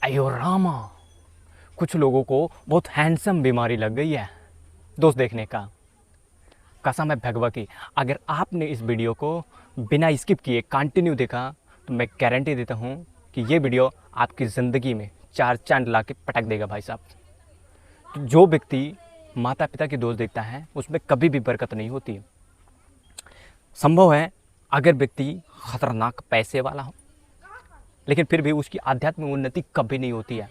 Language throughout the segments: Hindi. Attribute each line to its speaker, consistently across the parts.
Speaker 1: अयो रामा, कुछ लोगों को बहुत हैंडसम बीमारी लग गई है दोस्त देखने का। कसम है भगवा की, अगर आपने इस वीडियो को बिना स्किप किए कंटिन्यू देखा तो मैं गारंटी देता हूँ कि ये वीडियो आपकी ज़िंदगी में 4 चांद ला के पटक देगा भाई साहब। तो जो व्यक्ति माता पिता की दोस्त देखता है उसमें कभी भी बरकत नहीं होती। संभव है अगर व्यक्ति खतरनाक पैसे वाला हो, लेकिन फिर भी उसकी आध्यात्मिक उन्नति कभी नहीं होती है।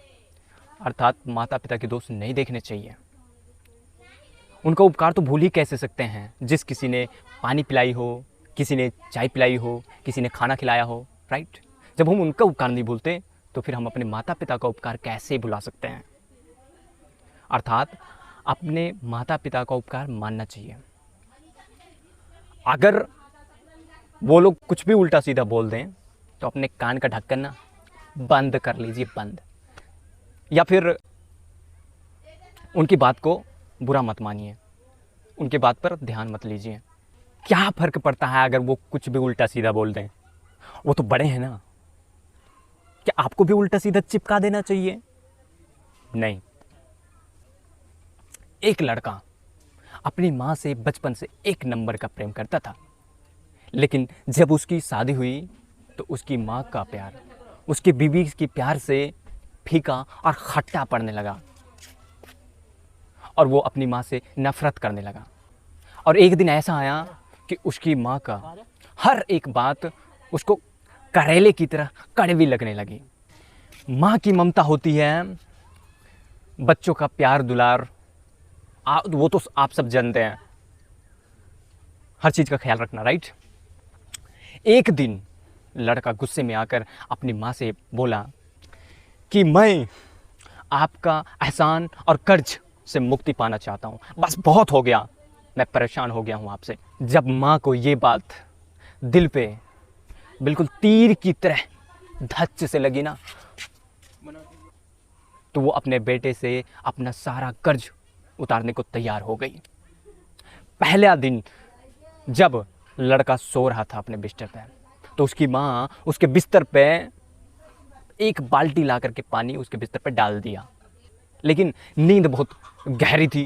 Speaker 1: अर्थात माता पिता के दोस्त नहीं देखने चाहिए। उनका उपकार तो भूल ही कैसे सकते हैं, जिस किसी ने पानी पिलाई हो, किसी ने चाय पिलाई हो, किसी ने खाना खिलाया हो, राइट। जब हम उनका उपकार नहीं भूलते तो फिर हम अपने माता पिता का उपकार कैसे भुला सकते हैं। अर्थात अपने माता पिता का उपकार मानना चाहिए। अगर वो लोग कुछ भी उल्टा सीधा बोल दें तो अपने कान का ढक्कन ना बंद कर लीजिए, बंद। या फिर उनकी बात को बुरा मत मानिए, उनकी बात पर ध्यान मत लीजिए। क्या फ़र्क पड़ता है अगर वो कुछ भी उल्टा सीधा बोल दें, वो तो बड़े हैं ना। क्या आपको भी उल्टा सीधा चिपका देना चाहिए? नहीं। एक लड़का अपनी माँ से बचपन से 1 नंबर का प्रेम करता था, लेकिन जब उसकी शादी हुई तो उसकी माँ का प्यार उसकी बीवी के प्यार से फीका और खट्टा पड़ने लगा और वो अपनी माँ से नफरत करने लगा। और एक दिन ऐसा आया कि उसकी माँ का हर एक बात उसको करेले की तरह कड़वी लगने लगी। माँ की ममता होती है, बच्चों का प्यार दुलार, वो तो आप सब जानते हैं, हर चीज़ का ख्याल रखना, राइट। एक दिन लड़का गुस्से में आकर अपनी माँ से बोला कि मैं आपका एहसान और कर्ज से मुक्ति पाना चाहता हूँ, बस बहुत हो गया, मैं परेशान हो गया हूँ आपसे। जब माँ को ये बात दिल पे बिल्कुल तीर की तरह धच्च से लगी ना, तो वो अपने बेटे से अपना सारा कर्ज उतारने को तैयार हो गई। पहला दिन जब लड़का सो रहा था अपने बिस्तर पे, तो उसकी माँ उसके बिस्तर पे एक बाल्टी ला करके पानी उसके बिस्तर पे डाल दिया। लेकिन नींद बहुत गहरी थी,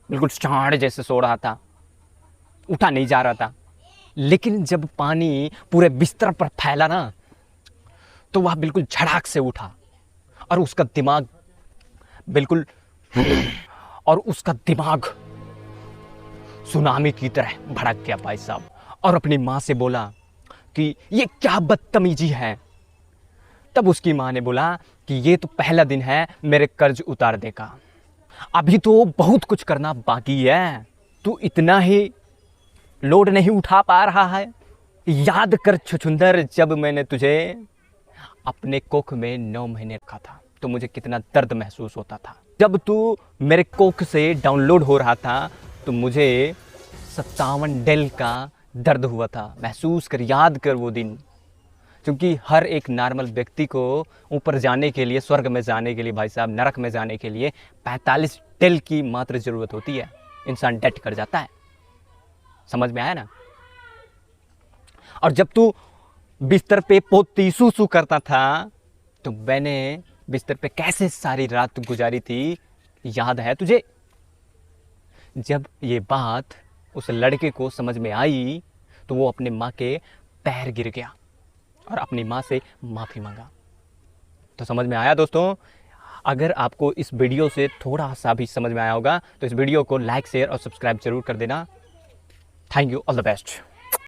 Speaker 1: बिल्कुल सांड जैसे सो रहा था, उठा नहीं जा रहा था। लेकिन जब पानी पूरे बिस्तर पर फैला ना, तो वह बिल्कुल झड़ाक से उठा और उसका दिमाग बिल्कुल सुनामी की तरह भड़क गया भाई साहब। और अपनी माँ से बोला कि ये क्या बदतमीजी है। तब उसकी माँ ने बोला कि ये तो पहला दिन है मेरे कर्ज उतारने का, अभी तो बहुत कुछ करना बाकी है, तू इतना ही लोड नहीं उठा पा रहा है। याद कर छुछुंदर, जब मैंने तुझे अपने कोख में 9 महीने रखा था तो मुझे कितना दर्द महसूस होता था। जब तू मेरे कोख से डाउनलोड हो रहा था तो मुझे 57 डेल का दर्द हुआ था। महसूस कर, याद कर वो दिन। क्योंकि हर एक नॉर्मल व्यक्ति को ऊपर जाने के लिए, स्वर्ग में जाने के लिए भाई साहब, नरक में जाने के लिए 45 डेल की मात्र ज़रूरत होती है। इंसान डेट कर जाता है। समझ में आया ना। और जब तू बिस्तर पे पोती सूसू करता था तो मैंने बिस्तर पे कैसे सारी रात गुजारी थी, याद है तुझे? जब ये बात उस लड़के को समझ में आई तो वो अपने माँ के पैर गिर गया और अपनी माँ से माफ़ी मांगा। तो समझ में आया दोस्तों? अगर आपको इस वीडियो से थोड़ा सा भी समझ में आया होगा तो इस वीडियो को लाइक, शेयर और सब्सक्राइब जरूर कर देना। Thank you, all the best.